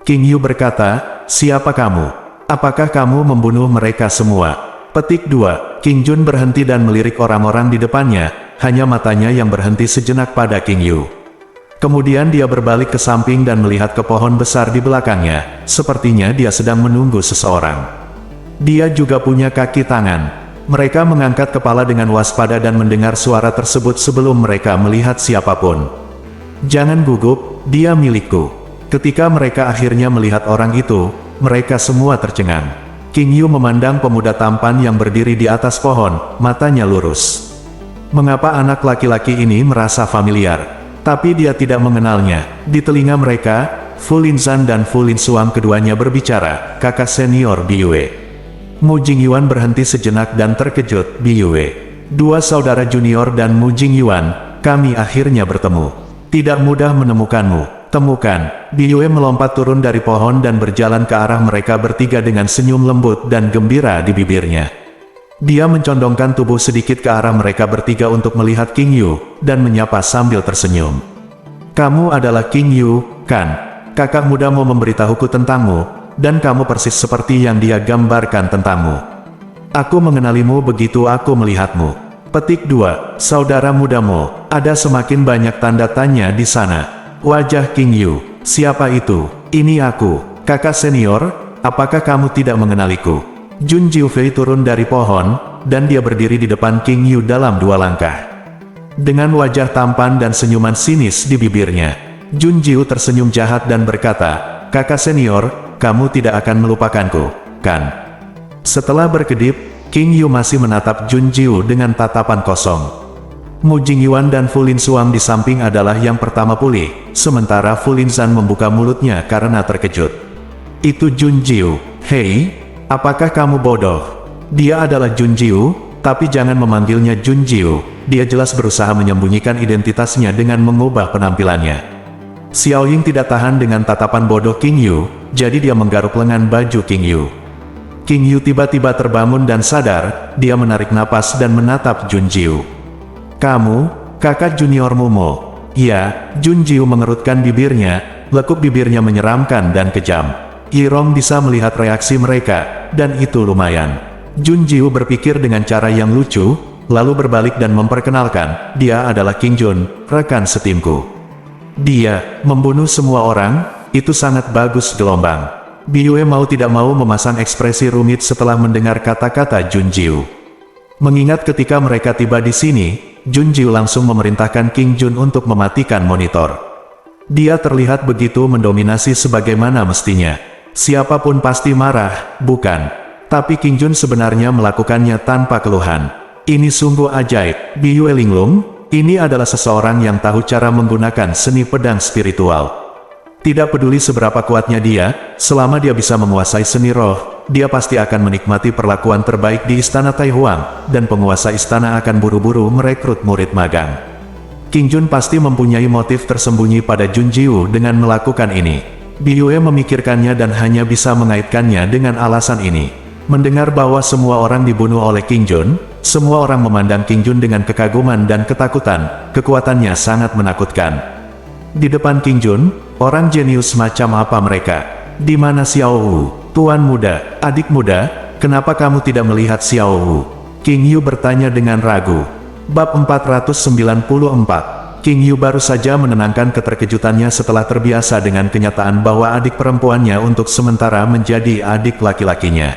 King Yu berkata, siapa kamu? Apakah kamu membunuh mereka semua? Petik 2. King Jun berhenti dan melirik orang-orang di depannya, hanya matanya yang berhenti sejenak pada King Yu. Kemudian dia berbalik ke samping dan melihat ke pohon besar di belakangnya, sepertinya dia sedang menunggu seseorang. Dia juga punya kaki tangan. Mereka mengangkat kepala dengan waspada dan mendengar suara tersebut sebelum mereka melihat siapapun. Jangan gugup, dia milikku. Ketika mereka akhirnya melihat orang itu, mereka semua tercengang. King Yu memandang pemuda tampan yang berdiri di atas pohon, matanya lurus. Mengapa anak laki-laki ini merasa familiar? Tapi dia tidak mengenalnya. Di telinga mereka, Fu Linzan dan Fu Linsuang keduanya berbicara, kakak senior Biyue. Mu Jingyuan berhenti sejenak dan terkejut, Biyue. 2 saudara junior dan Mu Jingyuan, kami akhirnya bertemu. Tidak mudah menemukanmu. temukan. Biyue melompat turun dari pohon dan berjalan ke arah mereka bertiga dengan senyum lembut dan gembira di bibirnya. Dia mencondongkan tubuh sedikit ke arah mereka bertiga untuk melihat King Yu, dan menyapa sambil tersenyum. Kamu adalah King Yu, kan? Kakak muda mau memberitahuku tentangmu, dan kamu persis seperti yang dia gambarkan tentangmu. Aku mengenalimu begitu aku melihatmu. Petik 2, saudara mudamu, ada semakin banyak tanda tanya di sana. Wajah King Yu, siapa itu? Ini aku, kakak senior, apakah kamu tidak mengenaliku? Jun Jiufei turun dari pohon, dan dia berdiri di depan King Yu dalam 2 langkah. Dengan wajah tampan dan senyuman sinis di bibirnya, Jun Jiu tersenyum jahat dan berkata, kakak senior, kamu tidak akan melupakanku, kan? Setelah berkedip, King Yu masih menatap Jun Jiu dengan tatapan kosong. Mu Jingyuan dan Fu Linsuang di samping adalah yang pertama pulih, sementara Fu Linzan membuka mulutnya karena terkejut. Itu Jun Jiu. Hei, apakah kamu bodoh? Dia adalah Jun Jiu, tapi jangan memanggilnya Jun Jiu. Dia jelas berusaha menyembunyikan identitasnya dengan mengubah penampilannya. Xiao Ying tidak tahan dengan tatapan bodoh King Yu, jadi dia menggaruk lengan baju King Yu. King Yu tiba-tiba terbangun dan sadar, dia menarik napas dan menatap Jun Jiu. Kamu, kakak junior Mumo. Ya, Jun Jiu mengerutkan bibirnya, lekuk bibirnya menyeramkan dan kejam. Yirong bisa melihat reaksi mereka, dan itu lumayan. Jun Jiu berpikir dengan cara yang lucu, lalu berbalik dan memperkenalkan, dia adalah King Jun, rekan setimku. Dia, membunuh semua orang, itu sangat bagus gelombang. Biyue mau tidak mau memasang ekspresi rumit setelah mendengar kata-kata Jun Jiu. Mengingat ketika mereka tiba di sini, Jun Jiu langsung memerintahkan King Jun untuk mematikan monitor. Dia terlihat begitu mendominasi sebagaimana mestinya. Siapapun pasti marah, bukan? Tapi King Jun sebenarnya melakukannya tanpa keluhan. Ini sungguh ajaib, Biyue Linglung, ini adalah seseorang yang tahu cara menggunakan seni pedang spiritual. Tidak peduli seberapa kuatnya dia, selama dia bisa menguasai seni roh, dia pasti akan menikmati perlakuan terbaik di Istana Taihuang, dan penguasa istana akan buru-buru merekrut murid magang. King Jun pasti mempunyai motif tersembunyi pada Jun Jiu dengan melakukan ini. Biyue memikirkannya dan hanya bisa mengaitkannya dengan alasan ini. Mendengar bahwa semua orang dibunuh oleh King Jun, semua orang memandang King Jun dengan kekaguman dan ketakutan, kekuatannya sangat menakutkan. Di depan King Jun, orang jenius macam apa mereka? Di mana Xiao Wu? Tuan muda, adik muda, kenapa kamu tidak melihat Xiao Wu? King Yu bertanya dengan ragu. Bab 494. King Yu baru saja menenangkan keterkejutannya setelah terbiasa dengan kenyataan bahwa adik perempuannya untuk sementara menjadi adik laki-lakinya.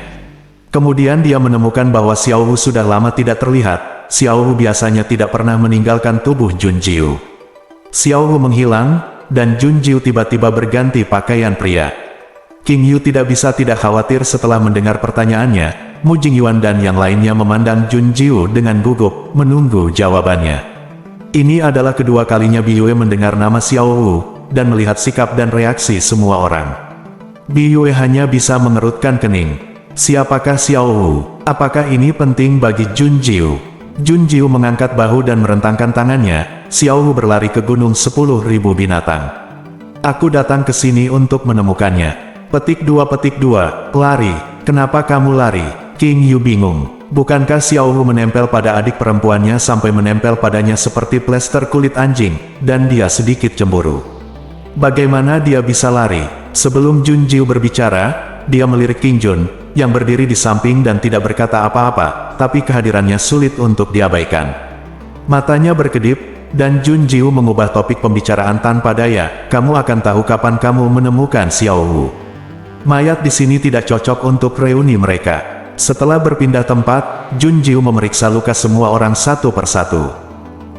Kemudian dia menemukan bahwa Xiao Wu sudah lama tidak terlihat. Xiao Wu biasanya tidak pernah meninggalkan tubuh Jun Jiu. Xiao Wu menghilang, dan Jun Jiu tiba-tiba berganti pakaian pria. King Yu tidak bisa tidak khawatir setelah mendengar pertanyaannya. Mu Jingyuan dan yang lainnya memandang Jun Jiu dengan gugup, menunggu jawabannya. Ini adalah kedua kalinya Biyue mendengar nama Xiao Wu, dan melihat sikap dan reaksi semua orang. Biyue hanya bisa mengerutkan kening. Siapakah Xiao Wu? Apakah ini penting bagi Jun Jiu? Jun Jiu mengangkat bahu dan merentangkan tangannya. Xiao Wu berlari ke gunung 10.000 binatang. Aku datang ke sini untuk menemukannya. Petik 2, lari. Kenapa kamu lari? King Yu bingung. Bukankah Xiao Wu menempel pada adik perempuannya sampai menempel padanya seperti plester kulit anjing, dan dia sedikit cemburu. Bagaimana dia bisa lari? Sebelum Jun Jiu berbicara, dia melirik King Jun, yang berdiri di samping dan tidak berkata apa-apa, tapi kehadirannya sulit untuk diabaikan. Matanya berkedip, dan Jun Jiu mengubah topik pembicaraan tanpa daya. Kamu akan tahu kapan kamu menemukan Xiao Wu. Mayat di sini tidak cocok untuk reuni mereka. Setelah berpindah tempat, Jun Jiu memeriksa luka semua orang satu persatu.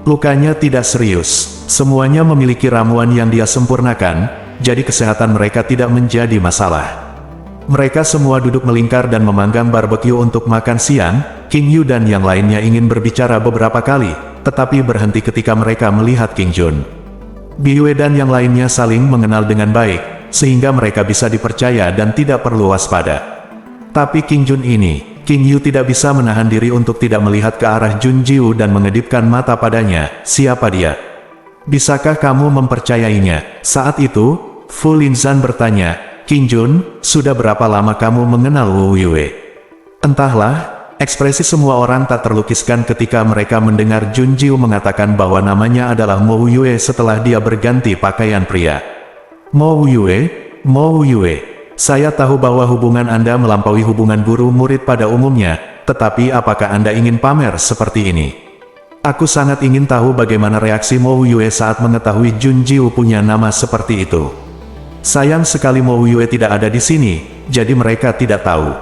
Lukanya tidak serius. Semuanya memiliki ramuan yang dia sempurnakan, jadi kesehatan mereka tidak menjadi masalah. Mereka semua duduk melingkar dan memanggang barbeque untuk makan siang. King Yu dan yang lainnya ingin berbicara beberapa kali, tetapi berhenti ketika mereka melihat King Jun. Biyue dan yang lainnya saling mengenal dengan baik, sehingga mereka bisa dipercaya dan tidak perlu waspada. Tapi King Jun ini, King Yu tidak bisa menahan diri untuk tidak melihat ke arah Jun Jiu dan mengedipkan mata padanya. Siapa dia? Bisakah kamu mempercayainya? Saat itu, Fu Linzan bertanya, King Jun, sudah berapa lama kamu mengenal Wu Yue? Entahlah, ekspresi semua orang tak terlukiskan ketika mereka mendengar Jun Jiu mengatakan bahwa namanya adalah Mo Yue setelah dia berganti pakaian pria. Mo Yue, saya tahu bahwa hubungan Anda melampaui hubungan guru-murid pada umumnya, tetapi apakah Anda ingin pamer seperti ini? Aku sangat ingin tahu bagaimana reaksi Mo Yue saat mengetahui Jun Jiu punya nama seperti itu. Sayang sekali Mo Yue tidak ada di sini, jadi mereka tidak tahu.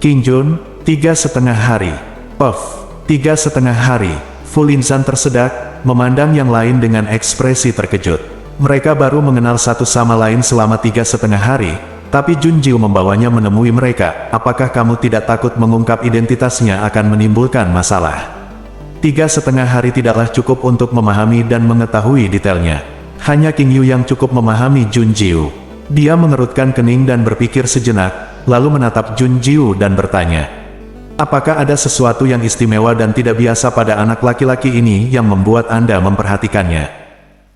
King Jun, 3,5 hari. 3,5 hari. Fu Linzan tersedak, memandang yang lain dengan ekspresi terkejut. Mereka baru mengenal satu sama lain selama 3,5 hari, tapi Jun Jiu membawanya menemui mereka. Apakah kamu tidak takut mengungkap identitasnya akan menimbulkan masalah? 3,5 hari tidaklah cukup untuk memahami dan mengetahui detailnya. Hanya King Yu yang cukup memahami Jun Jiu. Dia mengerutkan kening dan berpikir sejenak, lalu menatap Jun Jiu dan bertanya, apakah ada sesuatu yang istimewa dan tidak biasa pada anak laki-laki ini yang membuat Anda memperhatikannya?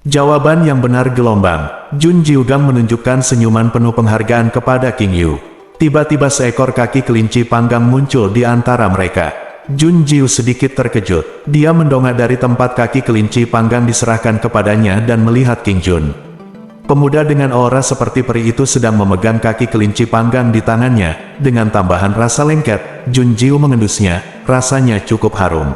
Jawaban yang benar gelombang. Jun Jiu Gang menunjukkan senyuman penuh penghargaan kepada King Yu. Tiba-tiba seekor kaki kelinci panggang muncul di antara mereka. Jun Jiu sedikit terkejut. Dia mendongak dari tempat kaki kelinci panggang diserahkan kepadanya dan melihat King Jun. Pemuda dengan aura seperti peri itu sedang memegang kaki kelinci panggang di tangannya. Dengan tambahan rasa lengket, Jun Jiu mengendusnya. Rasanya cukup harum.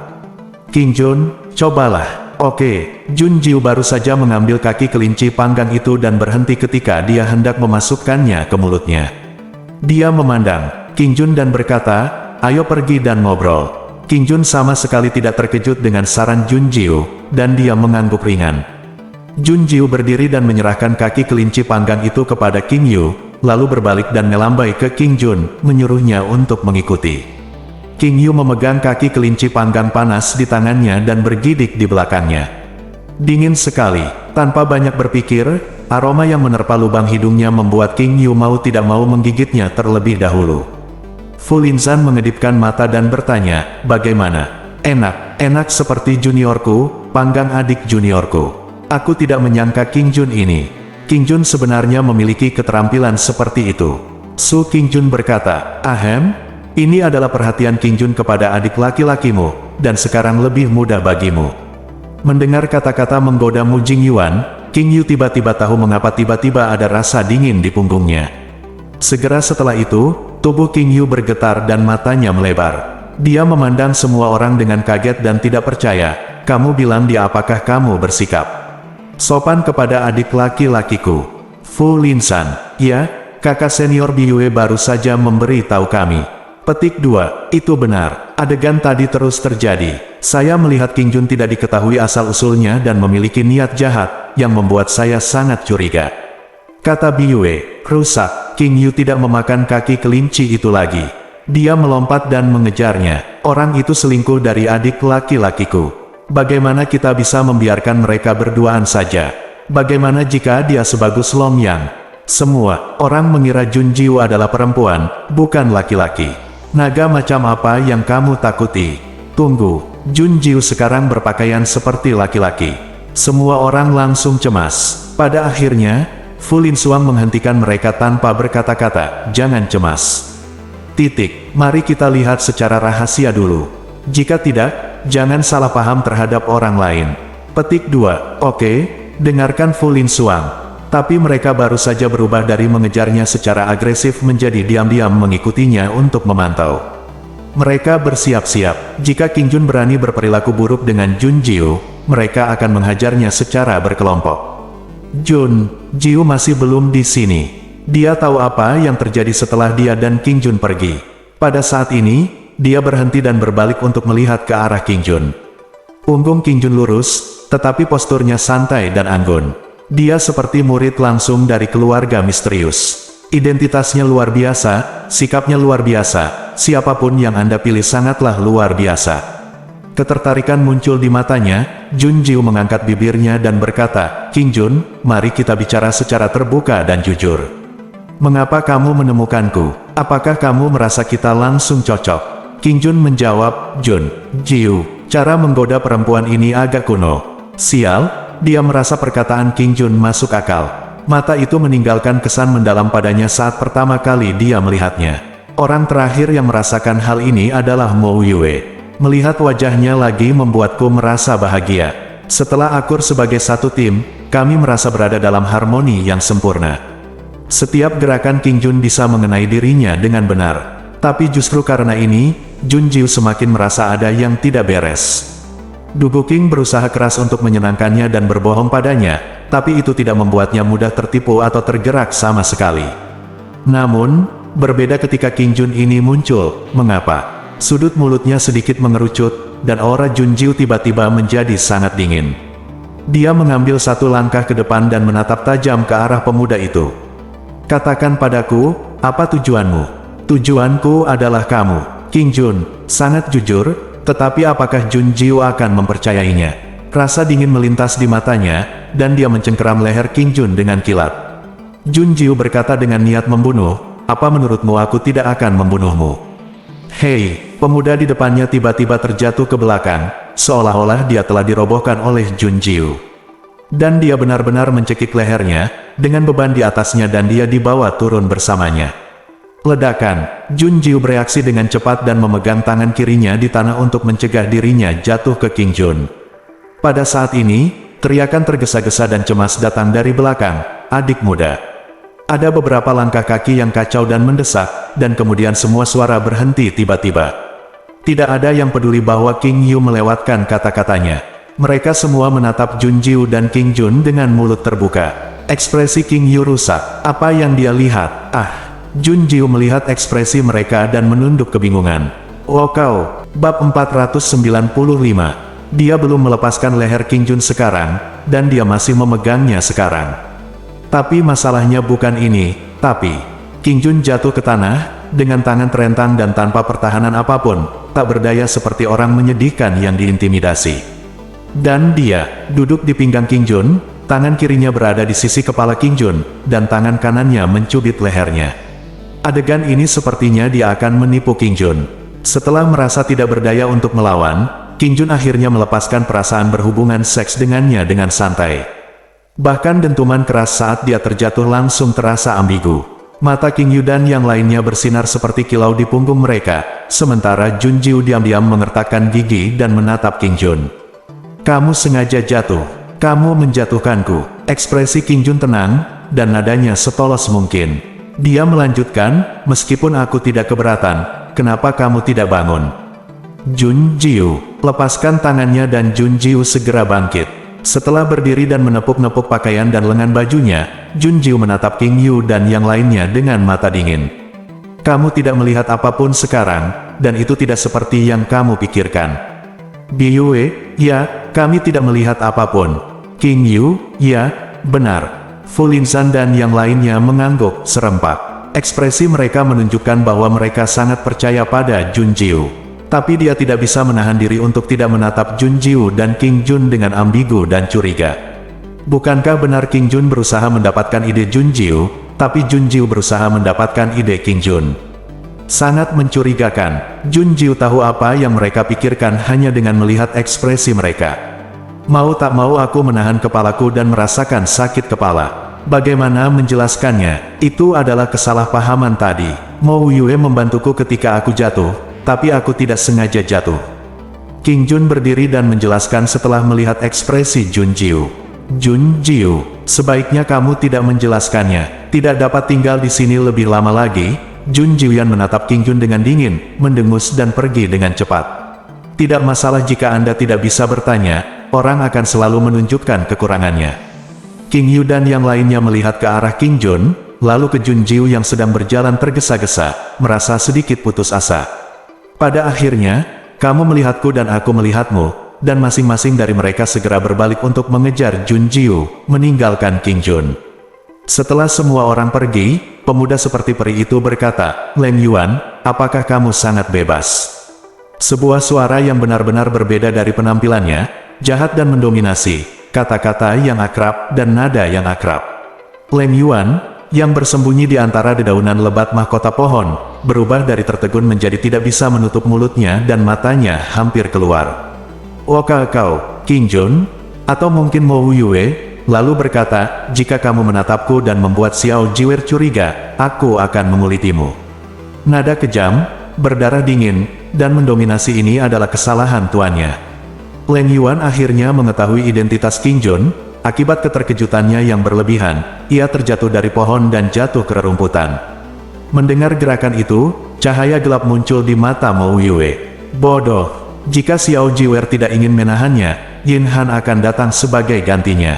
King Jun, cobalah. Oke, Jun Jiu baru saja mengambil kaki kelinci panggang itu dan berhenti ketika dia hendak memasukkannya ke mulutnya. Dia memandang King Jun dan berkata, ayo pergi dan ngobrol. King Jun sama sekali tidak terkejut dengan saran Jun Jiu, dan dia mengangguk ringan. Jun Jiu berdiri dan menyerahkan kaki kelinci panggang itu kepada King Yu, lalu berbalik dan melambai ke King Jun, menyuruhnya untuk mengikuti. King Yu memegang kaki kelinci panggang panas di tangannya dan bergidik di belakangnya. Dingin sekali, tanpa banyak berpikir, aroma yang menerpa lubang hidungnya membuat King Yu mau tidak mau menggigitnya terlebih dahulu. Fu Linzan mengedipkan mata dan bertanya, bagaimana? Enak seperti juniorku, panggang adik juniorku. Aku tidak menyangka King Jun ini. King Jun sebenarnya memiliki keterampilan seperti itu. Su King Jun berkata, ahem, ini adalah perhatian King Jun kepada adik laki-lakimu, dan sekarang lebih mudah bagimu. Mendengar kata-kata menggoda Mu Jingyuan, King Yu tiba-tiba tahu mengapa tiba-tiba ada rasa dingin di punggungnya. Segera setelah itu, tubuh King Yu bergetar dan matanya melebar. Dia memandang semua orang dengan kaget dan tidak percaya. Kamu bilang dia apakah kamu bersikap sopan kepada adik laki-lakiku? Fu Linzan, ya, kakak senior Biyue baru saja memberi tahu kami. Petik 2, itu benar. Adegan tadi terus terjadi. Saya melihat King Jun tidak diketahui asal-usulnya dan memiliki niat jahat, yang membuat saya sangat curiga. Kata Biyue, rusak. King Yu tidak memakan kaki kelinci itu lagi. Dia melompat dan mengejarnya. Orang itu selingkuh dari adik laki-lakiku. Bagaimana kita bisa membiarkan mereka berduaan saja? Bagaimana jika dia sebagus Long Yang? Semua orang mengira Jun Jiu adalah perempuan, bukan laki-laki. Naga macam apa yang kamu takuti? Tunggu, Jun Jiu sekarang berpakaian seperti laki-laki. Semua orang langsung cemas. Pada akhirnya, Fu Linsuang menghentikan mereka tanpa berkata-kata, jangan cemas. Mari kita lihat secara rahasia dulu. Jika tidak, jangan salah paham terhadap orang lain. Petik 2, oke, dengarkan Fu Linsuang. Tapi mereka baru saja berubah dari mengejarnya secara agresif menjadi diam-diam mengikutinya untuk memantau. Mereka bersiap-siap, jika King Jun berani berperilaku buruk dengan Jun Jiu, mereka akan menghajarnya secara berkelompok. Jun Jiu masih belum di sini. Dia tahu apa yang terjadi setelah dia dan King Jun pergi. Pada saat ini, dia berhenti dan berbalik untuk melihat ke arah King Jun. Punggung King Jun lurus, tetapi posturnya santai dan anggun. Dia seperti murid langsung dari keluarga misterius. Identitasnya luar biasa, sikapnya luar biasa, siapapun yang Anda pilih sangatlah luar biasa. Ketertarikan muncul di matanya. Jun Jiu mengangkat bibirnya dan berkata, King Jun, mari kita bicara secara terbuka dan jujur. Mengapa kamu menemukanku? Apakah kamu merasa kita langsung cocok? King Jun menjawab, Jun Jiu, cara menggoda perempuan ini agak kuno. Sial, dia merasa perkataan King Jun masuk akal. Mata itu meninggalkan kesan mendalam padanya saat pertama kali dia melihatnya. Orang terakhir yang merasakan hal ini adalah Mo Yue. Melihat wajahnya lagi membuatku merasa bahagia. Setelah akur sebagai satu tim, kami merasa berada dalam harmoni yang sempurna. Setiap gerakan King Jun bisa mengenai dirinya dengan benar. Tapi justru karena ini, Junjiu semakin merasa ada yang tidak beres. Dugu King berusaha keras untuk menyenangkannya dan berbohong padanya, tapi itu tidak membuatnya mudah tertipu atau tergerak sama sekali. Namun, berbeda ketika King Jun ini muncul. Mengapa? Sudut mulutnya sedikit mengerucut, dan aura Junjiu tiba-tiba menjadi sangat dingin. Dia mengambil satu langkah ke depan dan menatap tajam ke arah pemuda itu. Katakan padaku, apa tujuanmu? Tujuanku adalah kamu, King Jun, sangat jujur, tetapi apakah Junjiu akan mempercayainya? Rasa dingin melintas di matanya, dan dia mencengkeram leher King Jun dengan kilat. Junjiu berkata dengan niat membunuh, apa menurutmu aku tidak akan membunuhmu? Hei, pemuda di depannya tiba-tiba terjatuh ke belakang, seolah-olah dia telah dirobohkan oleh Junjiu. Dan dia benar-benar mencekik lehernya, dengan beban di atasnya dan dia dibawa turun bersamanya. Ledakan, Junjiu bereaksi dengan cepat dan memegang tangan kirinya di tanah untuk mencegah dirinya jatuh ke King Jun. Pada saat ini, teriakan tergesa-gesa dan cemas datang dari belakang, adik muda. Ada beberapa langkah kaki yang kacau dan mendesak, dan kemudian semua suara berhenti tiba-tiba. Tidak ada yang peduli bahwa King Yu melewatkan kata-katanya. Mereka semua menatap Junjiu dan King Jun dengan mulut terbuka. Ekspresi King Yu rusak. Apa yang dia lihat? Junjiu melihat ekspresi mereka dan menunduk kebingungan. Oh kau, bab 495. Dia belum melepaskan leher King Jun sekarang, dan dia masih memegangnya sekarang. Tapi masalahnya bukan ini, tapi King Jun jatuh ke tanah, dengan tangan terentang dan tanpa pertahanan apapun, tak berdaya seperti orang menyedihkan yang diintimidasi. Dan dia duduk di pinggang King Jun, tangan kirinya berada di sisi kepala King Jun, dan tangan kanannya mencubit lehernya. Adegan ini sepertinya dia akan menipu King Jun. Setelah merasa tidak berdaya untuk melawan, King Jun akhirnya melepaskan perasaan berhubungan seks dengannya dengan santai. Bahkan dentuman keras saat dia terjatuh langsung terasa ambigu. Mata King Yu dan yang lainnya bersinar seperti kilau di punggung mereka, sementara Junjiu diam-diam mengertakkan gigi dan menatap King Jun. Kamu sengaja jatuh. Kamu menjatuhkanku. Ekspresi King Jun tenang, dan nadanya sepolos mungkin. Dia melanjutkan, meskipun aku tidak keberatan, kenapa kamu tidak bangun? Junjiu, lepaskan tangannya dan Junjiu segera bangkit. Setelah berdiri dan menepuk-nepuk pakaian dan lengan bajunya, Junjiu menatap King Yu dan yang lainnya dengan mata dingin. Kamu tidak melihat apapun sekarang, dan itu tidak seperti yang kamu pikirkan. Biyue, ya, kami tidak melihat apapun. King Yu, ya, benar. Fu Linzan dan yang lainnya mengangguk serempak. Ekspresi mereka menunjukkan bahwa mereka sangat percaya pada Junjiu. Tapi dia tidak bisa menahan diri untuk tidak menatap Junjiu dan King Jun dengan ambigu dan curiga. Bukankah benar King Jun berusaha mendapatkan ide Junjiu, tapi Junjiu berusaha mendapatkan ide King Jun? Sangat mencurigakan. Junjiu tahu apa yang mereka pikirkan hanya dengan melihat ekspresi mereka. Mau tak mau aku menahan kepalaku dan merasakan sakit kepala. Bagaimana menjelaskannya? Itu adalah kesalahpahaman tadi. Mo Yue membantuku ketika aku jatuh, tapi aku tidak sengaja jatuh. King Jun berdiri dan menjelaskan setelah melihat ekspresi Junjiu. Junjiu, sebaiknya kamu tidak menjelaskannya. Tidak dapat tinggal di sini lebih lama lagi. Junjiuan menatap King Jun dengan dingin, mendengus dan pergi dengan cepat. Tidak masalah jika Anda tidak bisa bertanya. Orang akan selalu menunjukkan kekurangannya. King Yu dan yang lainnya melihat ke arah King Jun, lalu ke Junjiu yang sedang berjalan tergesa-gesa, merasa sedikit putus asa. Pada akhirnya, kamu melihatku dan aku melihatmu, dan masing-masing dari mereka segera berbalik untuk mengejar Junjiu, meninggalkan King Jun. Setelah semua orang pergi, pemuda seperti peri itu berkata, Leng Yuan, apakah kamu sangat bebas? Sebuah suara yang benar-benar berbeda dari penampilannya, jahat dan mendominasi, kata-kata yang akrab dan nada yang akrab. Leng Yuan, yang bersembunyi di antara dedaunan lebat mahkota pohon, berubah dari tertegun menjadi tidak bisa menutup mulutnya dan matanya hampir keluar. Waka kau, King Jun? Atau mungkin Mo Yue, lalu berkata, jika kamu menatapku dan membuat Xiao Jiwer curiga, aku akan mengulitimu. Nada kejam, berdarah dingin, dan mendominasi ini adalah kesalahan tuannya. Leng Yuan akhirnya mengetahui identitas King Jun. Akibat keterkejutannya yang berlebihan, ia terjatuh dari pohon dan jatuh ke rerumputan. Mendengar gerakan itu, cahaya gelap muncul di mata Mo Yue. Bodoh, jika Xiao Jiwer tidak ingin menahannya, Yin Han akan datang sebagai gantinya.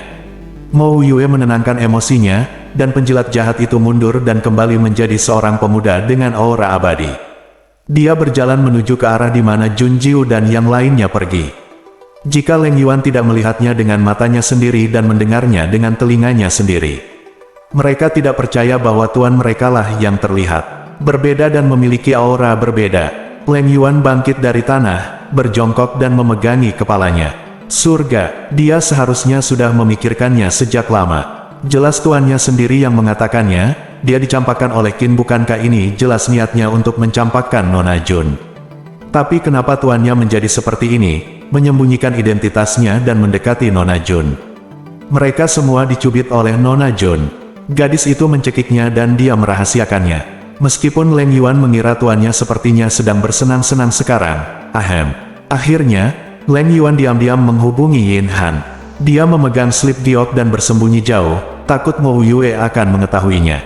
Mo Yue menenangkan emosinya, dan penjilat jahat itu mundur dan kembali menjadi seorang pemuda dengan aura abadi. Dia berjalan menuju ke arah di mana Jun Jiu dan yang lainnya pergi. Jika Leng Yuan tidak melihatnya dengan matanya sendiri dan mendengarnya dengan telinganya sendiri, mereka tidak percaya bahwa tuan merekalah yang terlihat berbeda dan memiliki aura berbeda. Leng Yuan bangkit dari tanah, berjongkok dan memegangi kepalanya. Surga, dia seharusnya sudah memikirkannya sejak lama. Jelas tuannya sendiri yang mengatakannya. Dia dicampakkan oleh Qin. Bukankah ini jelas niatnya untuk mencampakkan Nona Jun? Tapi kenapa tuannya menjadi seperti ini, menyembunyikan identitasnya dan mendekati Nona Jun? Mereka semua dicubit oleh Nona Jun. Gadis itu mencekiknya dan dia merahasiakannya. Meskipun Leng Yuan mengira tuannya sepertinya sedang bersenang-senang sekarang. Akhirnya, Leng Yuan diam-diam menghubungi Yin Han. Dia memegang slip giok dan bersembunyi jauh, takut Mo Yue akan mengetahuinya.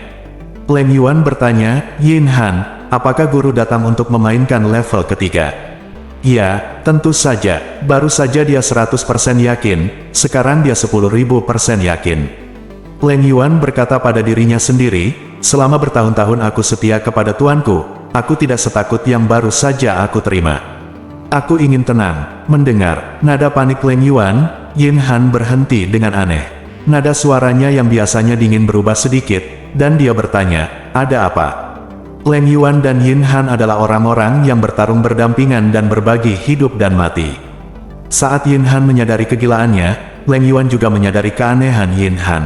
Leng Yuan bertanya, Yin Han, apakah guru datang untuk memainkan level ketiga? Ya, tentu saja. Baru saja dia 100% yakin, sekarang dia 10.000% yakin. Leng Yuan berkata pada dirinya sendiri, selama bertahun-tahun aku setia kepada tuanku, aku tidak setakut yang baru saja aku terima. Aku ingin tenang. Mendengar nada panik Leng Yuan, Yin Han berhenti dengan aneh. Nada suaranya yang biasanya dingin berubah sedikit, dan dia bertanya, ada apa? Leng Yuan dan Yin Han adalah orang-orang yang bertarung berdampingan dan berbagi hidup dan mati. Saat Yin Han menyadari kegilaannya, Leng Yuan juga menyadari keanehan Yin Han.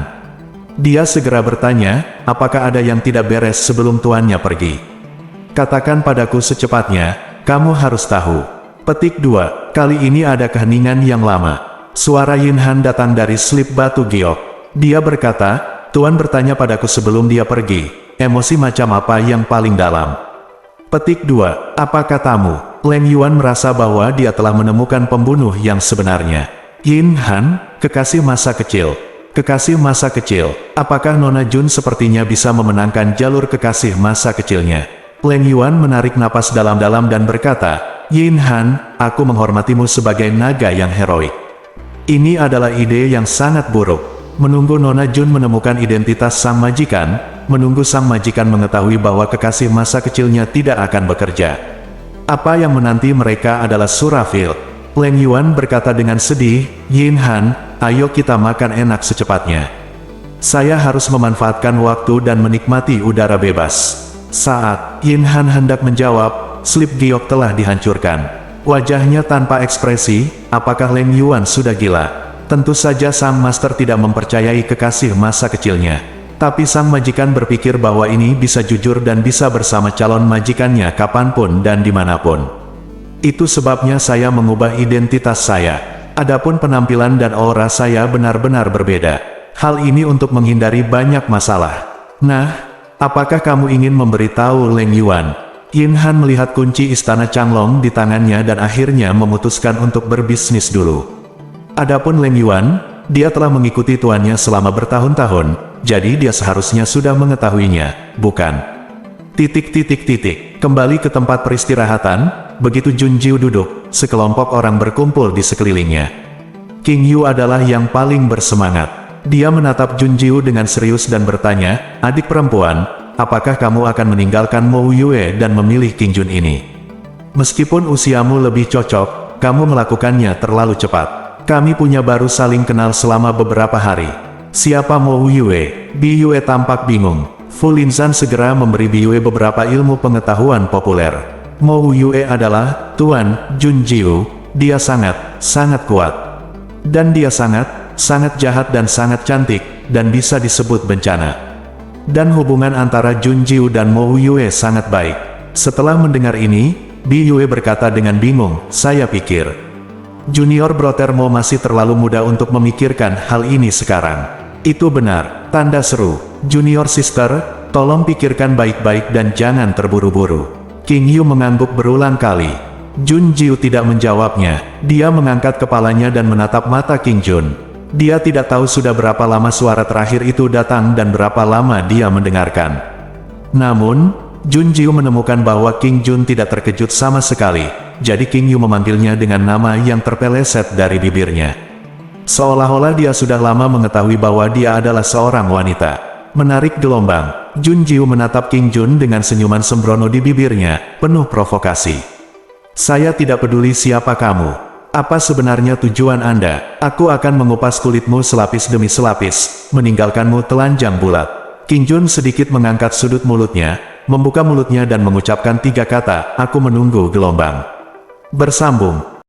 Dia segera bertanya, apakah ada yang tidak beres sebelum tuannya pergi? Katakan padaku secepatnya, kamu harus tahu. Petik 2, kali ini ada keheningan yang lama. Suara Yin Han datang dari slip batu giok. Dia berkata, tuan bertanya padaku sebelum dia pergi, emosi macam apa yang paling dalam? Petik 2, apa katamu? Leng Yuan merasa bahwa dia telah menemukan pembunuh yang sebenarnya. Yin Han, kekasih masa kecil. Kekasih masa kecil, apakah Nona Jun sepertinya bisa memenangkan jalur kekasih masa kecilnya? Leng Yuan menarik napas dalam-dalam dan berkata, Yin Han, aku menghormatimu sebagai naga yang heroik. Ini adalah ide yang sangat buruk. Menunggu Nona Jun menemukan identitas sang majikan, menunggu sang majikan mengetahui bahwa kekasih masa kecilnya tidak akan bekerja. Apa yang menanti mereka adalah Surafil. Leng Yuan berkata dengan sedih, Yin Han, ayo kita makan enak secepatnya. Saya harus memanfaatkan waktu dan menikmati udara bebas. Saat Yin Han hendak menjawab, slip giok telah dihancurkan. Wajahnya tanpa ekspresi, apakah Leng Yuan sudah gila? Tentu saja sang master tidak mempercayai kekasih masa kecilnya. Tapi sang majikan berpikir bahwa ini bisa jujur dan bisa bersama calon majikannya kapanpun dan dimanapun. Itu sebabnya saya mengubah identitas saya. Adapun penampilan dan aura saya benar-benar berbeda. Hal ini untuk menghindari banyak masalah. Nah, apakah kamu ingin memberitahu Leng Yuan? Yin Han melihat kunci istana Changlong di tangannya dan akhirnya memutuskan untuk berbisnis dulu. Adapun Leng Yuan, dia telah mengikuti tuannya selama bertahun-tahun, jadi dia seharusnya sudah mengetahuinya, bukan? Kembali ke tempat peristirahatan, begitu Jun Jiu duduk, sekelompok orang berkumpul di sekelilingnya. King Yu adalah yang paling bersemangat. Dia menatap Jun Jiu dengan serius dan bertanya, adik perempuan, apakah kamu akan meninggalkan Mo Yue dan memilih King Jun ini? Meskipun usiamu lebih cocok, kamu melakukannya terlalu cepat. Kami punya baru saling kenal selama beberapa hari. Siapa Mo Yue? Bi Yue tampak bingung. Fu Linzan segera memberi Bi Yue beberapa ilmu pengetahuan populer. Mo Yue adalah Tuan Jun Jiu. Dia sangat kuat. Dan dia sangat jahat dan sangat cantik, dan bisa disebut bencana. Dan hubungan antara Jun Jiu dan Mo Yue sangat baik. Setelah mendengar ini, Bi Yue berkata dengan bingung, saya pikir Junior Brotermo masih terlalu muda untuk memikirkan hal ini sekarang. Itu benar, tanda seru. Junior Sister, tolong pikirkan baik-baik dan jangan terburu-buru. King Yu mengangguk berulang kali. Jun Jiu tidak menjawabnya. Dia mengangkat kepalanya dan menatap mata King Jun. Dia tidak tahu sudah berapa lama suara terakhir itu datang dan berapa lama dia mendengarkan. Namun, Jun Jiu menemukan bahwa King Jun tidak terkejut sama sekali. Jadi King Yu memanggilnya dengan nama yang terpeleset dari bibirnya. Seolah-olah dia sudah lama mengetahui bahwa dia adalah seorang wanita. Menarik gelombang, Jun Jiu menatap King Jun dengan senyuman sembrono di bibirnya, penuh provokasi. Saya tidak peduli siapa kamu. Apa sebenarnya tujuan Anda? Aku akan mengupas kulitmu selapis demi selapis, meninggalkanmu telanjang bulat. King Jun sedikit mengangkat sudut mulutnya, membuka mulutnya dan mengucapkan 3 kata, aku menunggu gelombang. Bersambung.